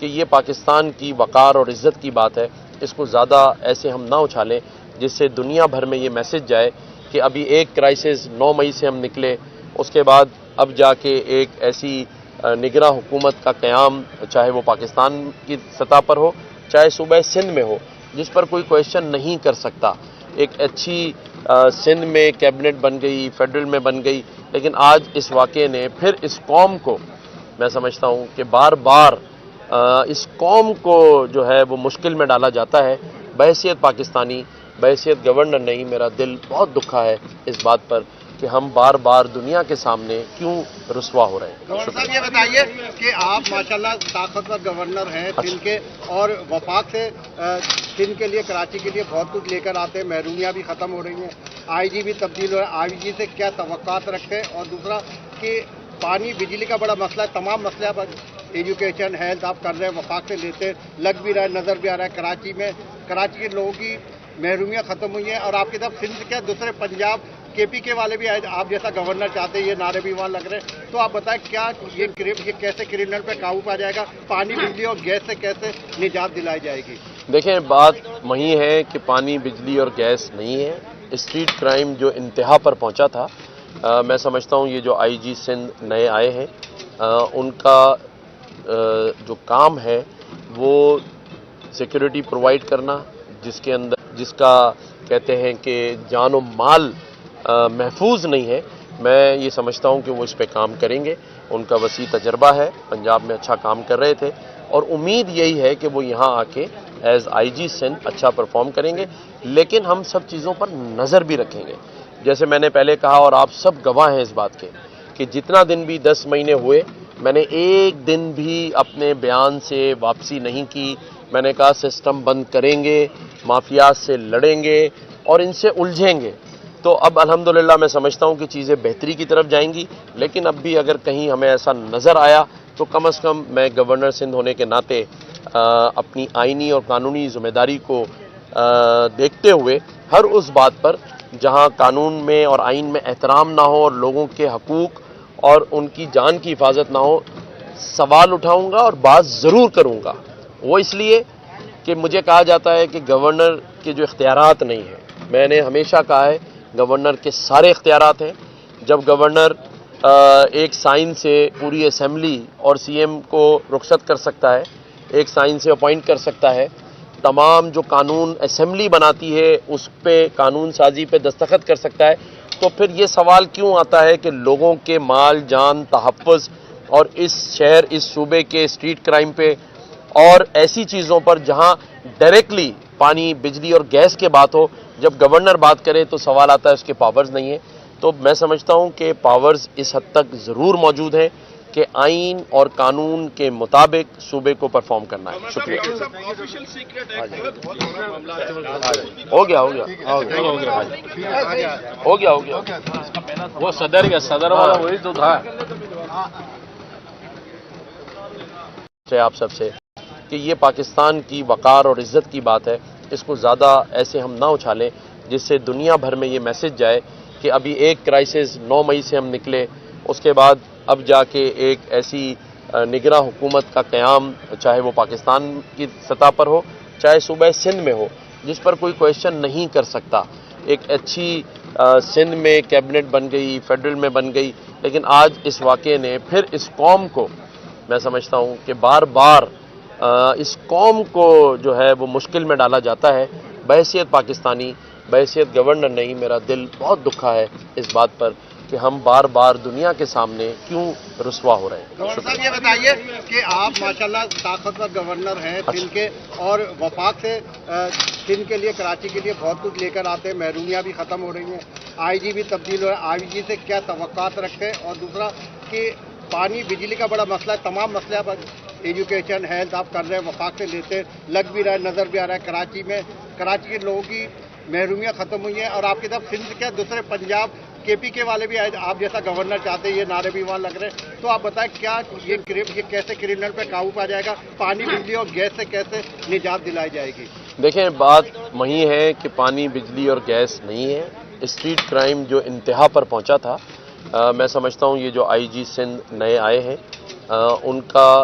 کہ یہ پاکستان کی وقار اور عزت کی بات ہے، اس کو زیادہ ایسے ہم نہ اچھالیں جس سے دنیا بھر میں یہ میسج جائے کہ ابھی ایک کرائسس 9 مئی سے ہم نکلے، اس کے بعد اب جا کے ایک ایسی نگراں حکومت کا قیام، چاہے وہ پاکستان کی سطح پر ہو چاہے صوبہ سندھ میں ہو، جس پر کوئی کویشچن نہیں کر سکتا۔ ایک اچھی سندھ میں کیبنٹ بن گئی، فیڈرل میں بن گئی، لیکن آج اس واقعے نے پھر اس قوم کو، میں سمجھتا ہوں کہ بار بار اس قوم کو جو ہے وہ مشکل میں ڈالا جاتا ہے۔ بحیثیت پاکستانی، بحیثیت گورنر نہیں، میرا دل بہت دکھا ہے اس بات پر کہ ہم بار بار دنیا کے سامنے کیوں رسوا ہو رہے ہیں۔ گورنر صاحب یہ بتائیے کہ آپ ماشاءاللہ طاقتور گورنر ہیں سندھ کے، اور وفاق سے سندھ کے لیے، کراچی کے لیے بہت کچھ لے کر آتے ہیں، محرومیاں بھی ختم ہو رہی ہیں، آئی جی بھی تبدیل ہو رہا ہے، آئی جی سے کیا توقعات رکھتے ہیں؟ اور دوسرا کہ پانی بجلی کا بڑا مسئلہ ہے، تمام مسئلہ پر ایجوکیشن ہیلتھ آپ کر رہے ہیں، وفاق سے لیتے ہیں، لگ بھی رہا ہے، نظر بھی آ رہا ہے کراچی کے لوگوں کی محرومیاں ختم ہوئی ہیں، اور آپ کی طرف سندھ کے دوسرے پنجاب کے پی کے والے بھی آئے، آپ جیسا گورنر چاہتے ہیں، یہ نعرے بھی وہاں لگ رہے ہیں، تو آپ بتائیں کیا یہ کیسے کرمنل پہ قابو پا جائے گا؟ پانی بجلی اور گیس سے کیسے نجات دلائی جائے گی؟ دیکھیں، بات وہی ہے کہ پانی بجلی اور گیس نہیں ہے، اسٹریٹ کرائم جو انتہا پر پہنچا تھا، میں سمجھتا ہوں یہ جو آئی جی سندھ نئے آئے ہیں ان کا جو کام ہے وہ سیکورٹی پرووائڈ کرنا، جس کا کہتے ہیں کہ جان و مال محفوظ نہیں ہے، میں یہ سمجھتا ہوں کہ وہ اس پہ کام کریں گے۔ ان کا وسیع تجربہ ہے، پنجاب میں اچھا کام کر رہے تھے، اور امید یہی ہے کہ وہ یہاں آ کے ایز آئی جی سندھ اچھا پرفارم کریں گے، لیکن ہم سب چیزوں پر نظر بھی رکھیں گے۔ جیسے میں نے پہلے کہا اور آپ سب گواہ ہیں اس بات کے کہ جتنا دن بھی 10 مہینے ہوئے، میں نے ایک دن بھی اپنے بیان سے واپسی نہیں کی۔ میں نے کہا سسٹم بند کریں گے، مافیات سے لڑیں گے اور ان سے الجھیں گے۔ تو اب الحمدللہ میں سمجھتا ہوں کہ چیزیں بہتری کی طرف جائیں گی، لیکن اب بھی اگر کہیں ہمیں ایسا نظر آیا تو کم از کم میں گورنر سندھ ہونے کے ناطے اپنی آئینی اور قانونی ذمہ داری کو دیکھتے ہوئے ہر اس بات پر جہاں قانون میں اور آئین میں احترام نہ ہو اور لوگوں کے حقوق اور ان کی جان کی حفاظت نہ ہو، سوال اٹھاؤں گا اور بات ضرور کروں گا۔ وہ اس لیے کہ مجھے کہا جاتا ہے کہ گورنر کے جو اختیارات نہیں ہیں، میں نے ہمیشہ کہا ہے گورنر کے سارے اختیارات ہیں۔ جب گورنر ایک سائن سے پوری اسمبلی اور سی ایم کو رخصت کر سکتا ہے، ایک سائن سے اپوائنٹ کر سکتا ہے، تمام جو قانون اسمبلی بناتی ہے اس پہ قانون سازی پہ دستخط کر سکتا ہے، تو پھر یہ سوال کیوں آتا ہے کہ لوگوں کے مال جان تحفظ اور اس شہر، اس صوبے کے اسٹریٹ کرائم پہ اور ایسی چیزوں پر جہاں ڈائریکٹلی پانی بجلی اور گیس کے بات ہو، جب گورنر بات کرے تو سوال آتا ہے اس کے پاورز نہیں ہیں۔ تو میں سمجھتا ہوں کہ پاورز اس حد تک ضرور موجود ہیں کہ آئین اور قانون کے مطابق صوبے کو پرفارم کرنا ہے۔ شکریہ۔ ہو گیا وہ صدر والا وہی تو تھا۔ آپ سب سے کہ یہ پاکستان کی وقار اور عزت کی بات ہے، اس کو زیادہ ایسے ہم نہ اچھالیں جس سے دنیا بھر میں یہ میسج جائے کہ ابھی ایک کرائسس 9 مئی سے ہم نکلے، اس کے بعد اب جا کے ایک ایسی نگراں حکومت کا قیام، چاہے وہ پاکستان کی سطح پر ہو چاہے صوبہ سندھ میں ہو، جس پر کوئی کویشچن نہیں کر سکتا۔ ایک اچھی سندھ میں کیبنٹ بن گئی، فیڈرل میں بن گئی، لیکن آج اس واقعے نے پھر اس قوم کو، میں سمجھتا ہوں کہ بار بار اس قوم کو جو ہے وہ مشکل میں ڈالا جاتا ہے۔ بحیثیت پاکستانی، بحیثیت گورنر نہیں، میرا دل بہت دکھا ہے اس بات پر کہ ہم بار بار دنیا کے سامنے کیوں رسوا ہو رہے ہیں۔ گورنر صاحب یہ بتائیے کہ آپ ماشاءاللہ طاقتور گورنر ہیں سندھ کے، اور وفاق سے سندھ کے لیے، کراچی کے لیے بہت کچھ لے کر آتے ہیں، محرومیاں بھی ختم ہو رہی ہیں، آئی جی بھی تبدیل ہو رہا ہے، آئی جی سے کیا توقعات رکھتے ہیں؟ اور دوسرا کہ پانی بجلی کا بڑا مسئلہ ہے، تمام مسئلہ پر ایجوکیشن ہیلتھ آپ کر رہے ہیں، وفاق سے لیتے ہیں، لگ بھی رہا ہے، نظر بھی آ رہا ہے، کراچی کے لوگوں کی محرومیاں ختم ہوئی ہیں، اور آپ کی طرف سندھ کے دوسرے پنجاب کے پی کے والے بھی آئے، آپ جیسا گورنر چاہتے ہیں، یہ نعرے بھی وہاں لگ رہے ہیں، تو آپ بتائیں کیا یہ کیسے کرمنل پہ قابو پا جائے گا؟ پانی بجلی اور گیس سے کیسے نجات دلائی جائے گی؟ دیکھیں، بات وہی ہے کہ پانی بجلی اور گیس نہیں ہے، اسٹریٹ کرائم جو انتہا پر پہنچا تھا، میں سمجھتا ہوں یہ جو آئی جی سندھ نئے آئے ہیں ان کا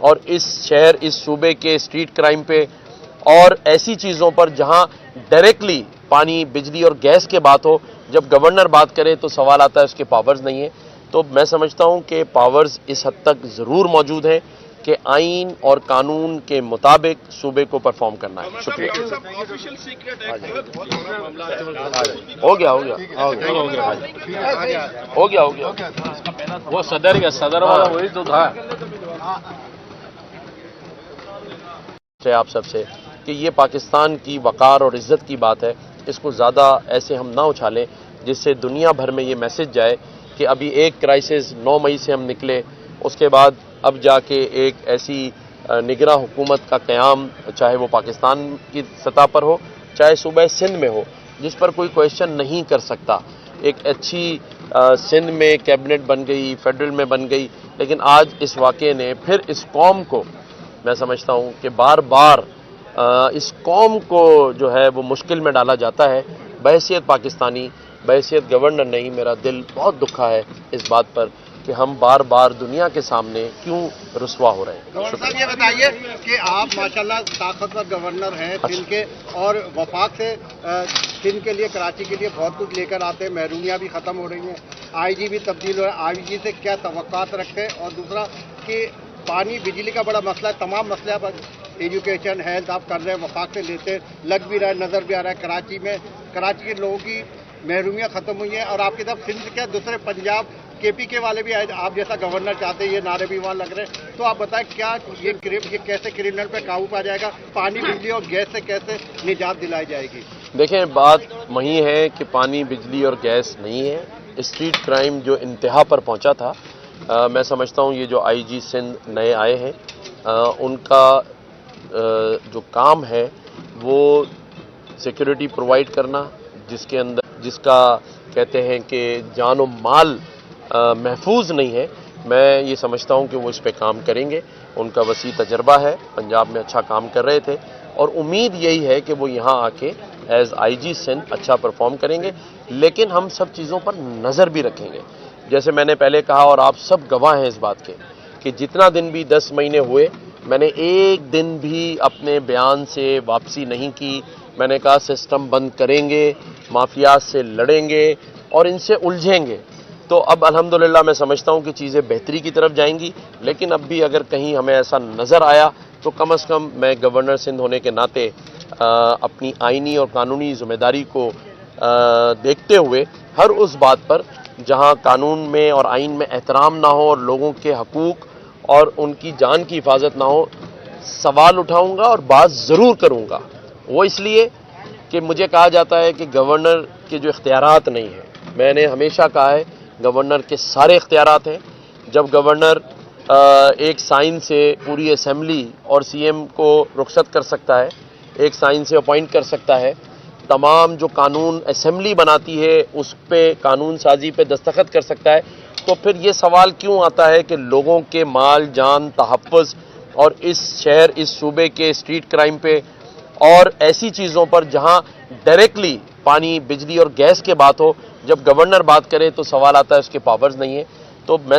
اور اس شہر اس صوبے کے اسٹریٹ کرائم پہ اور ایسی چیزوں پر جہاں ڈائریکٹلی پانی بجلی اور گیس کے بات ہو، جب گورنر بات کرے تو سوال آتا ہے اس کے پاورز نہیں ہیں. تو میں سمجھتا ہوں کہ پاورز اس حد تک ضرور موجود ہیں کہ آئین اور قانون کے مطابق صوبے کو پرفارم کرنا ہے. شکریہ. ہو گیا وہ صدر والا وہی تو تھا. آپ سب سے کہ یہ پاکستان کی وقار اور عزت کی بات ہے، اس کو زیادہ ایسے ہم نہ اچھالیں جس سے دنیا بھر میں یہ میسج جائے کہ ابھی ایک کرائسس 9 مئی سے ہم نکلے، اس کے بعد اب جا کے ایک ایسی نگراں حکومت کا قیام، چاہے وہ پاکستان کی سطح پر ہو چاہے صوبہ سندھ میں ہو، جس پر کوئی کویشچن نہیں کر سکتا. ایک اچھی سندھ میں کیبنٹ بن گئی، فیڈرل میں بن گئی، لیکن آج اس واقعے نے پھر اس قوم کو، میں سمجھتا ہوں کہ بار بار اس قوم کو جو ہے وہ مشکل میں ڈالا جاتا ہے. بحیثیت پاکستانی، بحیثیت گورنر نہیں، میرا دل بہت دکھا ہے اس بات پر کہ ہم بار بار دنیا کے سامنے کیوں رسوا ہو رہے ہیں. گورنر صاحب یہ بتائیے کہ آپ ماشاءاللہ طاقتور گورنر ہیں سندھ کے، اور وفاق سے سندھ کے لیے، کراچی کے لیے بہت کچھ لے کر آتے ہیں، محرومیاں بھی ختم ہو رہی ہیں، آئی جی بھی تبدیل ہو رہا ہے. آئی جی سے کیا توقعات رکھتے ہیں؟ اور دوسرا کہ پانی بجلی کا بڑا مسئلہ ہے، تمام مسئلہ پر ایجوکیشن ہیلتھ آپ کر رہے ہیں، وفاق سے لیتے لگ بھی رہا ہے، نظر بھی آ رہا ہے. کراچی کے لوگوں کی محرومیاں ختم ہوئی ہیں، اور آپ کی طرف سندھ کیا دوسرے پنجاب کے پی کے والے بھی آئے، آپ جیسا گورنر چاہتے ہیں، یہ نعرے بھی وہاں لگ رہے ہیں. تو آپ بتائیں کیا یہ کیسے کرمنل پہ قابو پا جائے گا؟ پانی بجلی اور گیس سے کیسے نجات دلائی جائے گی؟ دیکھیں، بات وہی ہے کہ پانی بجلی اور گیس نہیں ہے. اسٹریٹ کرائم جو انتہا پر پہنچا تھا، میں سمجھتا ہوں یہ جو آئی جی سندھ نئے آئے ہیں ان کا جو کام ہے وہ سیکیورٹی پرووائڈ کرنا، جس کا کہتے ہیں کہ جان و مال محفوظ نہیں ہے. میں یہ سمجھتا ہوں کہ وہ اس پہ کام کریں گے. ان کا وسیع تجربہ ہے، پنجاب میں اچھا کام کر رہے تھے، اور امید یہی ہے کہ وہ یہاں آ کے ایز آئی جی سندھ اچھا پرفارم کریں گے. لیکن ہم سب چیزوں پر نظر بھی رکھیں گے. جیسے میں نے پہلے کہا اور آپ سب گواہ ہیں اس بات کے کہ جتنا دن بھی 10 مہینے ہوئے، میں نے ایک دن بھی اپنے بیان سے واپسی نہیں کی. میں نے کہا سسٹم بند کریں گے، مافیات سے لڑیں گے اور ان سے الجھیں گے. تو اب الحمدللہ میں سمجھتا ہوں کہ چیزیں بہتری کی طرف جائیں گی. لیکن اب بھی اگر کہیں ہمیں ایسا نظر آیا تو کم از کم میں گورنر سندھ ہونے کے ناطے اپنی آئینی اور قانونی ذمہ داری کو دیکھتے ہوئے ہر اس بات پر جہاں قانون میں اور آئین میں احترام نہ ہو اور لوگوں کے حقوق اور ان کی جان کی حفاظت نہ ہو، سوال اٹھاؤں گا اور بات ضرور کروں گا. وہ اس لیے کہ مجھے کہا جاتا ہے کہ گورنر کے جو اختیارات نہیں ہیں. میں نے ہمیشہ کہا ہے گورنر کے سارے اختیارات ہیں. جب گورنر ایک سائن سے پوری اسمبلی اور سی ایم کو رخصت کر سکتا ہے، ایک سائن سے اپوائنٹ کر سکتا ہے، تمام جو قانون اسمبلی بناتی ہے اس پہ قانون سازی پہ دستخط کر سکتا ہے، تو پھر یہ سوال کیوں آتا ہے کہ لوگوں کے مال جان تحفظ اور اس شہر اس صوبے کے اسٹریٹ کرائم پہ اور ایسی چیزوں پر جہاں ڈائریکٹلی پانی بجلی اور گیس کے بات ہو، جب گورنر بات کرے تو سوال آتا ہے اس کے پاورز نہیں ہیں. تو میں